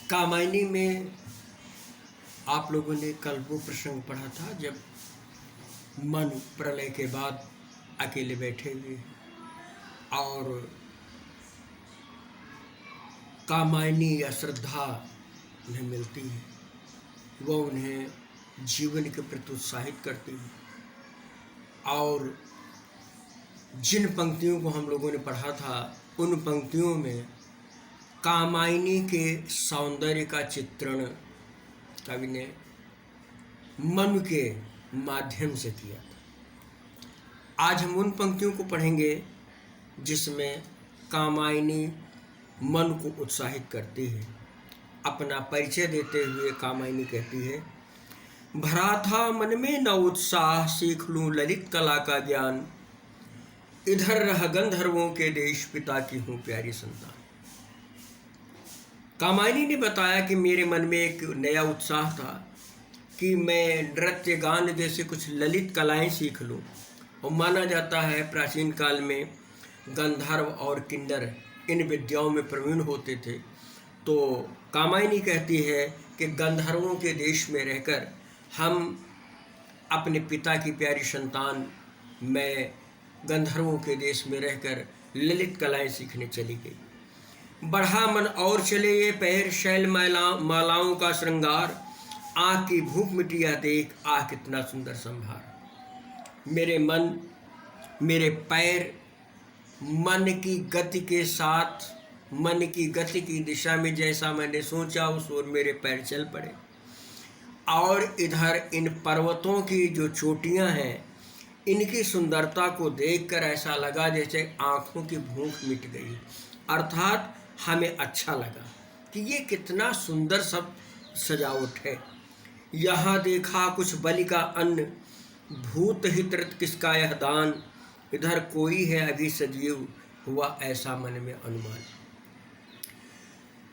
कामायनी में आप लोगों ने कल वो प्रसंग पढ़ा था जब मनु प्रलय के बाद अकेले बैठे हुए और कामायनी या श्रद्धा उन्हें मिलती है, वह उन्हें जीवन के प्रति उत्साहित करती है। और जिन पंक्तियों को हम लोगों ने पढ़ा था उन पंक्तियों में कामायनी के सौंदर्य का चित्रण कवि ने मनु के माध्यम से किया था। आज हम उन पंक्तियों को पढ़ेंगे जिसमें कामायनी मन को उत्साहित करती है। अपना परिचय देते हुए कामायनी कहती है, भरा था मन में न उत्साह, सीख लूं ललित कला का ज्ञान, इधर रह गंधर्वों के देश, पिता की हूँ प्यारी संतान। कामायनी ने बताया कि मेरे मन में एक नया उत्साह था कि मैं नृत्य गान जैसे कुछ ललित कलाएं सीख लूं। और माना जाता है प्राचीन काल में गंधर्व और किन्नर इन विद्याओं में प्रवीण होते थे। तो कामायनी कहती है कि गंधर्वों के देश में रहकर हम अपने पिता की प्यारी संतान, मैं गंधर्वों के देश में रहकर ललित कलाएं सीखने चली गई। बढ़ा मन और चले ये पैर, शैल मालाओं का श्रृंगार, आँख की भूख मिटिया देख, आह कितना सुंदर संभार। मेरे मन, मेरे पैर मन की गति के साथ, मन की गति की दिशा में जैसा मैंने सोचा उस ओर मेरे पैर चल पड़े। और इधर इन पर्वतों की जो चोटियां हैं, इनकी सुंदरता को देखकर ऐसा लगा जैसे आँखों की भूख मिट गई। अर्थात हमें अच्छा लगा कि ये कितना सुंदर सब सजावट है। यहाँ देखा कुछ बलि का अन्न, भूत हित रत किसका यह दान, इधर कोई है अभी सजीव, हुआ ऐसा मन में अनुमान।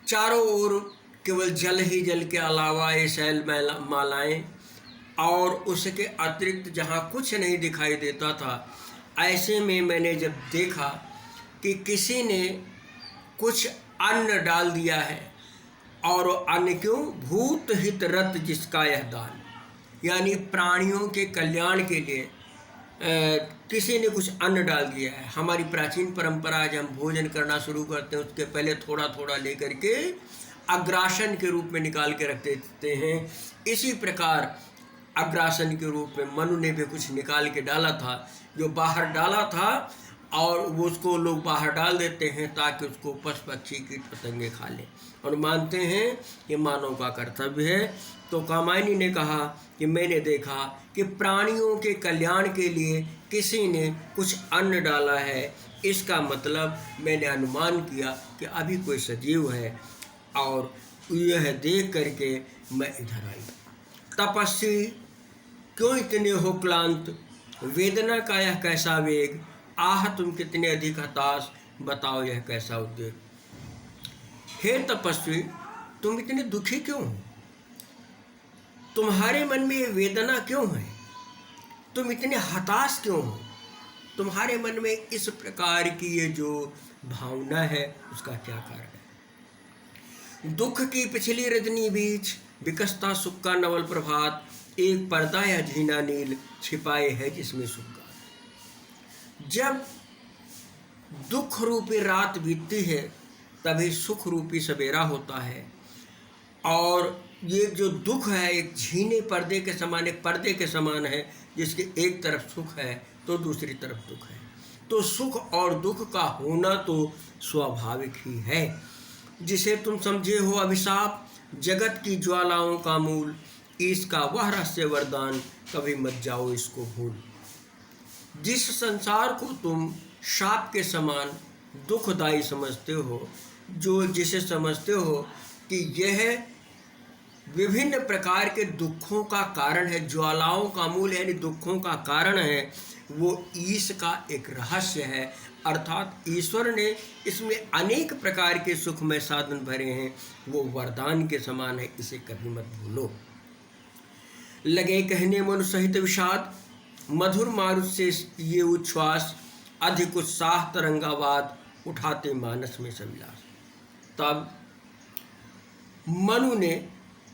चारों ओर केवल जल ही जल के अलावा ये शैल मालाएं, और उसके अतिरिक्त जहाँ कुछ नहीं दिखाई देता था, ऐसे में मैंने जब देखा कि किसी ने कुछ अन्न डाल दिया है, और अन्न क्यों, भूत हित रत जिसका यह दान, यानी प्राणियों के कल्याण के लिए किसी ने कुछ अन्न डाल दिया है। हमारी प्राचीन परंपरा जब हम भोजन करना शुरू करते हैं उसके पहले थोड़ा थोड़ा लेकर के अग्रासन के रूप में निकाल के रख देते हैं। इसी प्रकार अग्रासन के रूप में मनु ने भी कुछ निकाल के डाला था, जो बाहर डाला था, और वो उसको लोग बाहर डाल देते हैं ताकि उसको पशु पक्षी कीट पतंगे खा लें, और मानते हैं ये मानव का कर्तव्य है। तो कामायनी ने कहा कि मैंने देखा कि प्राणियों के कल्याण के लिए किसी ने कुछ अन्न डाला है, इसका मतलब मैंने अनुमान किया कि अभी कोई सजीव है, और यह देख करके मैं इधर आई। तपस्वी क्यों इतने हो क्लांत, वेदना का यह कैसा वेग, आह तुम कितने अधिक हताश, बताओ यह कैसा उद्वेग। हे तपस्वी, तुम इतने दुखी क्यों हो, तुम्हारे मन में ये वेदना क्यों है, तुम इतने हताश क्यों हो, तुम्हारे मन में इस प्रकार की ये जो भावना है उसका क्या कारण है। दुख की पिछली रजनी बीच, विकसता सुख का नवल प्रभात, एक पर्दा या झीना नील, छिपाए है जिसमें सुख का। जब दुख रूपी रात बीतती है तभी सुख रूपी सवेरा होता है। और ये जो दुख है एक झीने पर्दे के समान, एक पर्दे के समान है, जिसके एक तरफ सुख है तो दूसरी तरफ दुख है। तो सुख और दुख का होना तो स्वाभाविक ही है। जिसे तुम समझे हो अभिशाप, जगत की ज्वालाओं का मूल, इसका वह रहस्य वरदान, कभी मत जाओ इसको भूल। जिस संसार को तुम शाप के समान दुखदायी समझते हो, जो जिसे समझते हो कि यह विभिन्न प्रकार के दुखों का कारण है, ज्वालाओं का मूल यानी दुखों का कारण है, वो ईश का एक रहस्य है। अर्थात ईश्वर ने इसमें अनेक प्रकार के सुखमय साधन भरे हैं, वो वरदान के समान है, इसे कभी मत भूलो। लगे कहने मन सहित विषाद, मधुर मारुत से ये उच्छ्वास, अधिक उत्साह तरंगावाद, उठाते मानस में सविलास। तब मनु ने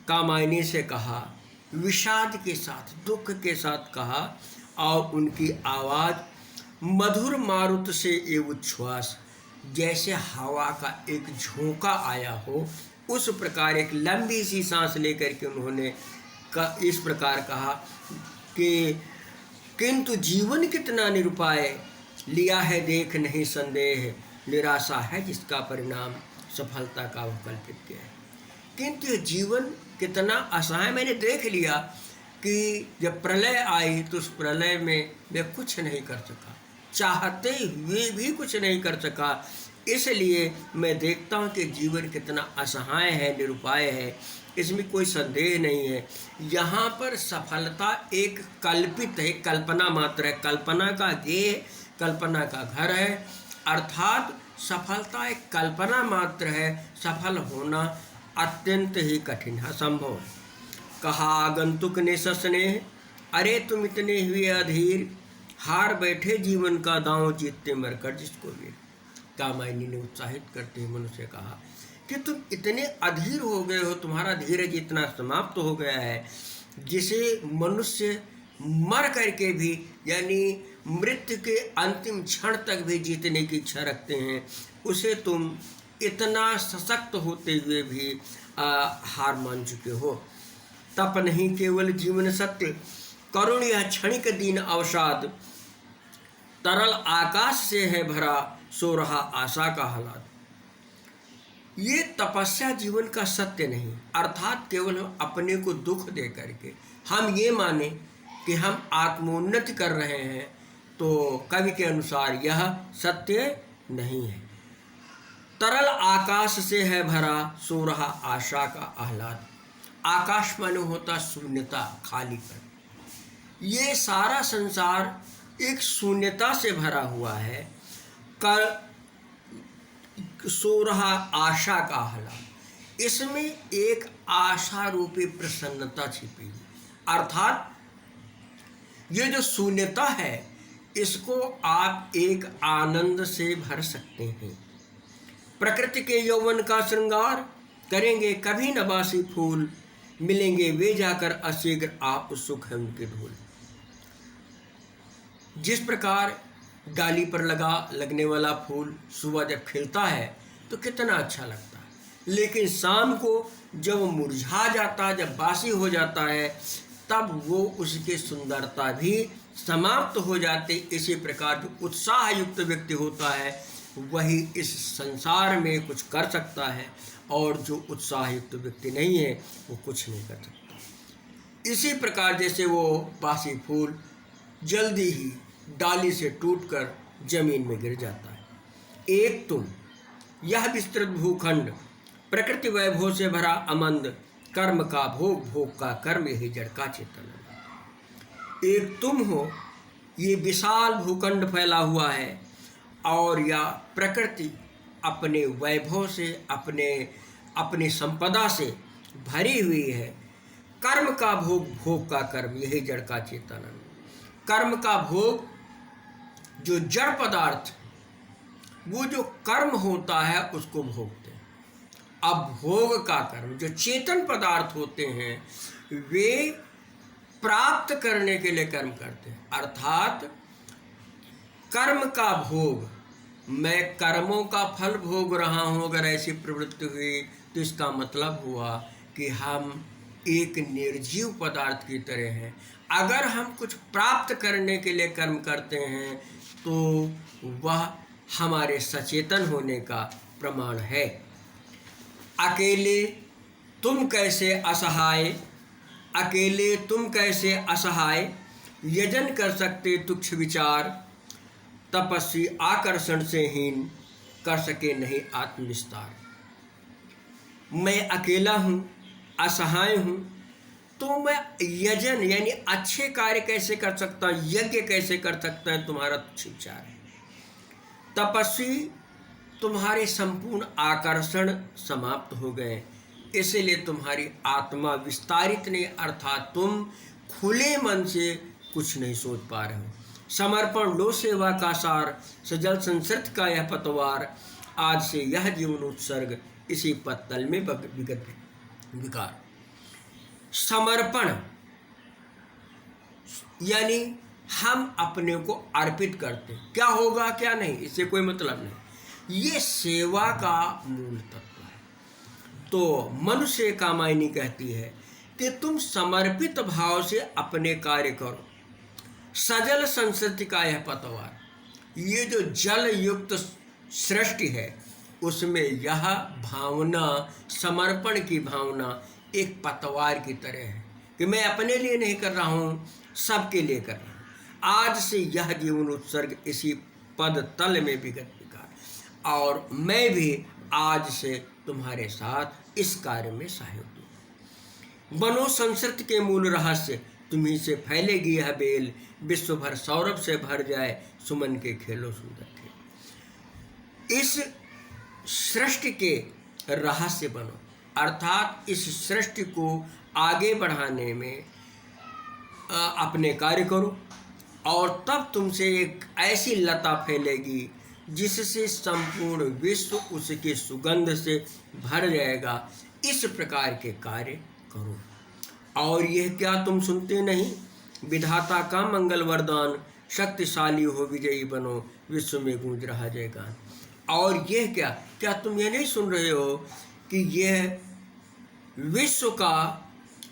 कामायनी से कहा, विषाद के साथ, दुख के साथ कहा, और उनकी आवाज़ मधुर मारुत से ये उच्छ्वास, जैसे हवा का एक झोंका आया हो, उस प्रकार एक लंबी सी सांस लेकर के उन्होंने इस प्रकार कहा कि किंतु जीवन कितना निरुपाय, लिया है देख नहीं संदेह, निराशा है जिसका परिणाम सफलता का वैकल्पिक है। किंतु ये जीवन कितना असहाय, मैंने देख लिया कि जब प्रलय आई तो उस प्रलय में मैं कुछ नहीं कर सका, चाहते हुए भी कुछ नहीं कर सका, इसलिए मैं देखता हूँ कि जीवन कितना असहाय है, निरुपाय है, इसमें कोई संदेह नहीं है। यहाँ पर सफलता एक कल्पित है, कल्पना मात्र है, कल्पना का गेह, कल्पना का घर है, अर्थात सफलता एक कल्पना मात्र है, सफल होना अत्यंत ही कठिन है, असंभव है। कहा आगंतुक ने सस्नेह, अरे तुम इतने हुए अधीर, हार बैठे जीवन का दांव जीतते मरकर जिसको वीर। कामायनी ने उत्साहित करते हुए मनु से कहा कि तुम इतने अधीर हो गए हो, तुम्हारा धीरज इतना समाप्त हो गया है, जिसे मनुष्य मर करके भी, यानी मृत्यु के अंतिम क्षण तक भी जीतने की इच्छा रखते हैं, उसे तुम इतना सशक्त होते हुए भी हार मान चुके हो। तप नहीं केवल जीवन सत्य, करुण यह क्षणिक दीन अवसाद, तरल आकाश से है भरा, सो रहा आशा का हालात। ये तपस्या जीवन का सत्य नहीं, अर्थात केवल हम अपने को दुख दे करके हम ये माने कि हम आत्मोन्नति कर रहे हैं, तो कवि के अनुसार यह सत्य नहीं है। तरल आकाश से है भरा, सो रहा आशा का आह्लाद। आकाश माने होता शून्यता, खालीपन। ये सारा संसार एक शून्यता से भरा हुआ है। सो रहा आशा का आह्लाद, इसमें एक आशा रूपी प्रसन्नता छिपी है, अर्थात ये जो शून्यता है इसको आप एक आनंद से भर सकते हैं। प्रकृति के यौवन का श्रृंगार, करेंगे कभी न बासी फूल, मिलेंगे वे जाकर अशीघ्र आप सुख है उनके ढोल। जिस प्रकार डाली पर लगने वाला फूल सुबह जब खिलता है तो कितना अच्छा लगता है, लेकिन शाम को जब वो मुरझा जाता है, जब बासी हो जाता है, तब वो उसकी सुंदरता भी समाप्त हो जाती। इसी प्रकार जो उत्साह युक्त व्यक्ति होता है वही इस संसार में कुछ कर सकता है, और जो उत्साह युक्त व्यक्ति नहीं है वो कुछ नहीं कर सकता। इसी प्रकार जैसे वो बासी फूल जल्दी ही डाली से टूटकर जमीन में गिर जाता है। एक तुम यह विस्तृत भूखंड, प्रकृति वैभव से भरा अमंद, कर्म का भोग, भोग का कर्म, यही जड़ का चेतन। एक तुम हो, ये विशाल भूखंड फैला हुआ है, और यह प्रकृति अपने वैभव से, अपने संपदा से भरी हुई है। कर्म का भोग, भोग का कर्म, यही जड़ का चेतन। कर्म का भोग जो जड़ पदार्थ, वो जो कर्म होता है उसको भोगते हैं। अब भोग का कर्म जो चेतन पदार्थ होते हैं वे प्राप्त करने के लिए कर्म करते हैं, अर्थात कर्म का भोग, मैं कर्मों का फल भोग रहा हूँ, अगर ऐसी प्रवृत्ति हुई तो इसका मतलब हुआ कि हम एक निर्जीव पदार्थ की तरह हैं। अगर हम कुछ प्राप्त करने के लिए कर्म करते हैं तो वह हमारे सचेतन होने का प्रमाण है। अकेले तुम कैसे असहाय, अकेले तुम कैसे असहाय, यजन कर सकते तुच्छ विचार, तपस्वी आकर्षण से हीन, कर सके नहीं आत्मविस्तार। मैं अकेला हूँ, असहाय हूँ, तो मैं यजन यानी अच्छे कार्य कैसे कर सकता हूँ, यज्ञ कैसे कर सकता है, तुम्हारा तुच्छ विचार है। तपस्वी, तुम्हारे संपूर्ण आकर्षण समाप्त हो गए, इसीलिए तुम्हारी आत्मा विस्तारित नहीं, अर्थात तुम खुले मन से कुछ नहीं सोच पा रहे हो। समर्पण लो सेवा का सार, सजल संसृत का यह पतवार, आज से यह जीवन उत्सर्ग इसी पत्तल में विगत है। विकार। समर्पण यानी हम अपने को अर्पित करते, क्या होगा क्या नहीं इससे कोई मतलब नहीं, ये सेवा का मूल तत्व है। तो मनुष्य कामायनी कहती है कि तुम समर्पित भाव से अपने कार्य करो। सजल संस्कृति का यह पतवार, ये जो जल युक्त सृष्टि है उसमें यह भावना, समर्पण की भावना एक पतवार की तरह है कि मैं अपने लिए नहीं कर रहा हूँ, सबके लिए कर रहा हूँ। आज से यह जीवन उत्सर्ग इसी पद तल में विगत विकार, और मैं भी आज से तुम्हारे साथ इस कार्य में सहायक दूँ। बनो संस्कृति के मूल रहस्य, तुम्ही से फैलेगी यह बेल, विश्व भर सौरभ से भर जाए सुमन के खेलो सुंदर खेल। इस सृष्टि के रहस्य बनो, अर्थात इस सृष्टि को आगे बढ़ाने में अपने कार्य करो, और तब तुमसे एक ऐसी लता फैलेगी जिससे संपूर्ण विश्व उसके सुगंध से भर जाएगा। इस प्रकार के कार्य करो। और यह क्या तुम सुनते नहीं, विधाता का मंगल वरदान, शक्तिशाली हो विजयी बनो, विश्व में गूंज रहा जयगान। और यह क्या तुम ये नहीं सुन रहे हो कि यह विश्व का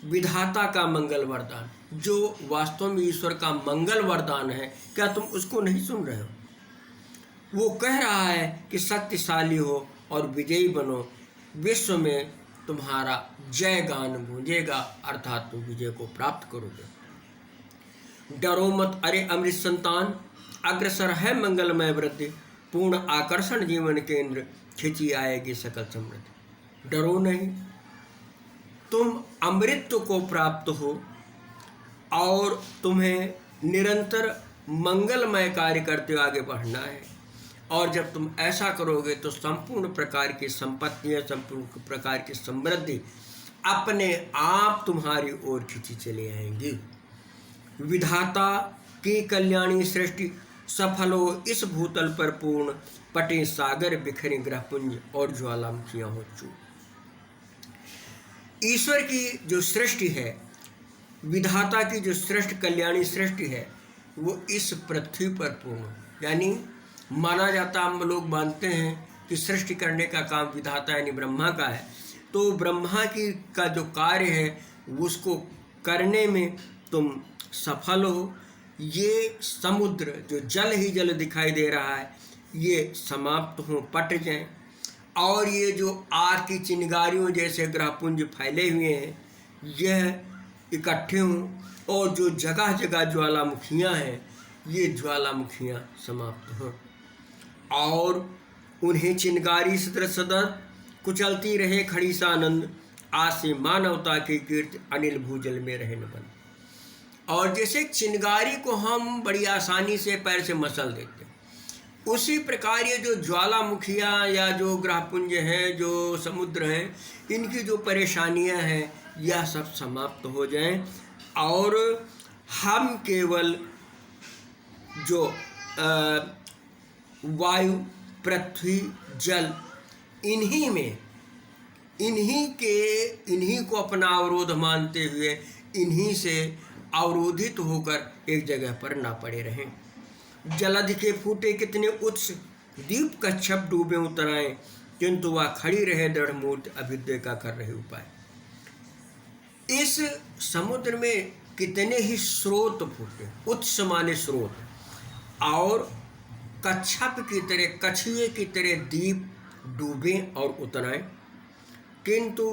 विधाता का मंगल वरदान, जो वास्तव में ईश्वर का मंगल वरदान है, क्या तुम उसको नहीं सुन रहे हो? वो कह रहा है कि शक्तिशाली हो और विजयी बनो, विश्व में तुम्हारा जय गान गूंजेगा, अर्थात तुम विजय को प्राप्त करोगे। डरो मत अरे अमृत संतान, अग्रसर है मंगलमय वृद्धि, पूर्ण आकर्षण जीवन केंद्र, खिंची आएगी सकल समृद्धि। डरो नहीं, तुम अमृत को प्राप्त हो और तुम्हें निरंतर मंगलमय कार्य करते आगे बढ़ना है। और जब तुम ऐसा करोगे तो संपूर्ण प्रकार की संपत्तियां, संपूर्ण प्रकार की समृद्धि अपने आप तुम्हारी ओर खिंची चली आएंगी। विधाता की कल्याणी सृष्टि, सफल हो इस भूतल पर पूर्ण, पटे सागर बिखरे ग्रहपुंज और ज्वालामुखियां हो चूर। ईश्वर की जो सृष्टि है, विधाता की जो सृष्टि कल्याणी सृष्टि है, वो इस पृथ्वी पर पूर्ण, यानी माना जाता, हम लोग मानते हैं कि सृष्टि करने का काम विधाता यानी ब्रह्मा का है। तो ब्रह्मा की का जो कार्य है उसको करने में तुम सफल हो। ये समुद्र जो जल ही जल दिखाई दे रहा है, ये समाप्त हो, पट जाए, और ये जो आग की चिंगारियों जैसे ग्रहपुंज फैले हुए हैं, यह इकट्ठे हों, और जो जगह जगह ज्वालामुखियाँ हैं, ये ज्वालामुखियाँ समाप्त हों, और उन्हें चिंगारी सदर सदर कुचलती रहे खड़ी सानंद, आज से मानवता की कीर्ति अनिल भूजल में रहे न बंद। और जैसे चिंगारी को हम बड़ी आसानी से पैर से मसल देते, उसी प्रकार ये जो ज्वालामुखियाँ या जो ग्रहपुंज हैं, जो समुद्र हैं, इनकी जो परेशानियाँ हैं, यह सब समाप्त हो जाएं, और हम केवल जो वायु, पृथ्वी, जल, इन्हीं को अपना अवरोध मानते हुए इन्हीं से अवरोधित होकर एक जगह पर ना पड़े रहें। जलधि के फूटे कितने उत्स, दीप कच्छप डूबे उतराएं, किंतु वह खड़ी रहे दृढ़ मूर्ति, अभ्युदय का कर रहे उपाय। इस समुद्र में कितने ही स्रोत फूटे, उत्स माने स्रोत, और कच्छप की तरह, कछुए की तरह दीप डूबे और उतराएं, किंतु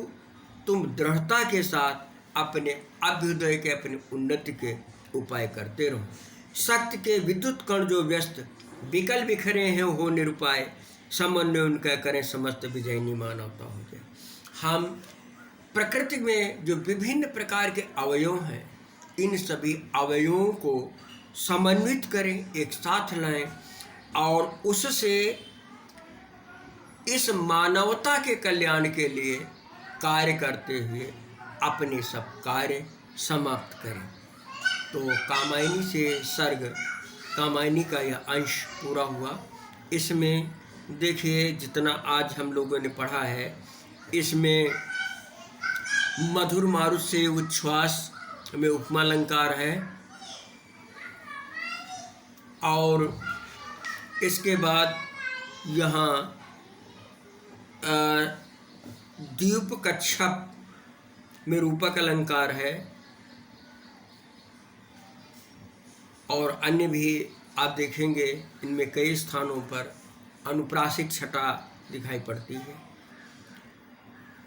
तुम दृढ़ता के साथ अपने अभ्युदय के, अपनी उन्नति के उपाय करते रहो। शक्ति के विद्युत कण जो व्यस्त, विकल बिखरे हैं हो निरुपाय, समन्वय उनका करें समस्त विजयनी मानवता हो जाए। हम प्रकृति में जो विभिन्न प्रकार के अवयव हैं, इन सभी अवयवों को समन्वित करें, एक साथ लाएं, और उससे इस मानवता के कल्याण के लिए कार्य करते हुए अपने सब कार्य समाप्त करें। तो कामायनी से सर्ग, कामायनी का यह अंश पूरा हुआ। इसमें देखिए जितना आज हम लोगों ने पढ़ा है, इसमें मधुर मारुत से उच्छ्वास में उपमा अलंकार है। और इसके बाद यहाँ द्वीप कच्छप में रूपक अलंकार है। और अन्य भी आप देखेंगे इनमें कई स्थानों पर अनुप्रासिक छटा दिखाई पड़ती है।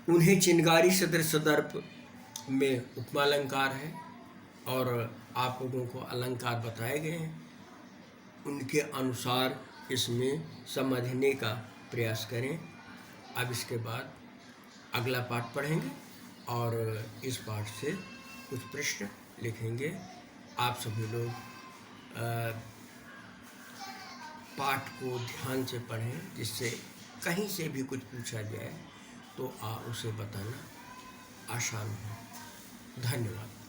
उन्हें चिनगारी सदृश दर्प में उपमा अलंकार है। और आप लोगों को अलंकार बताए गए हैं, उनके अनुसार इसमें समझने का प्रयास करें। अब इसके बाद अगला पाठ पढ़ेंगे और इस पाठ से कुछ प्रश्न लिखेंगे। आप सभी लोग पाठ को ध्यान से पढ़ें, जिससे कहीं से भी कुछ पूछा जाए तो उसे बताना आसान हो। धन्यवाद।